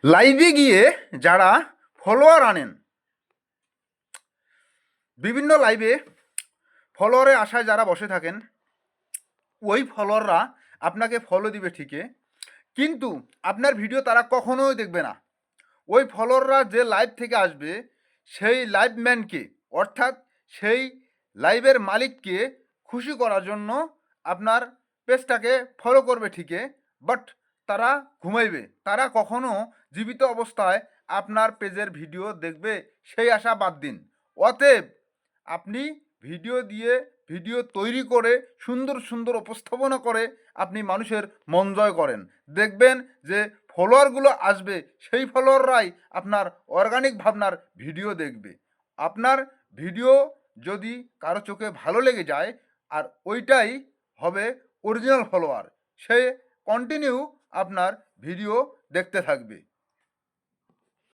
লাইভে গিয়ে যারা ফলোয়ার আনেন, বিভিন্ন লাইভে ফলোয়ারের আশায় যারা বসে থাকেন, ওই ফলোয়াররা আপনাকে ফলো দিবে ঠিকই, কিন্তু আপনার ভিডিও তারা কখনোই দেখবে না। ওই ফলোয়াররা যে লাইভ থেকে আসবে, সেই লাইভ ম্যানকে, অর্থাৎ সেই লাইভের মালিককে খুশি করার জন্য আপনার পেজটাকে ফলো করবে ঠিকই, বাট তারা ঘুমাইবে। তারা কখনো জীবিত অবস্থায় আপনার পেজের ভিডিও দেখবে সেই আশা বাদ দিন। অতএব আপনি ভিডিও দিয়ে, ভিডিও তৈরি করে, সুন্দর সুন্দর উপস্থাপনা করে আপনি মানুষের মন জয় করেন। দেখবেন যে ফলোয়ারগুলো আসবে, সেই ফলোয়াররাই আপনার অর্গানিক ভাবনার ভিডিও দেখবে। আপনার ভিডিও যদি কারো চোখে ভালো লেগে যায়, আর ওইটাই হবে অরিজিনাল ফলোয়ার, সে কন্টিনিউ আপনার ভিডিও দেখতে থাকবে।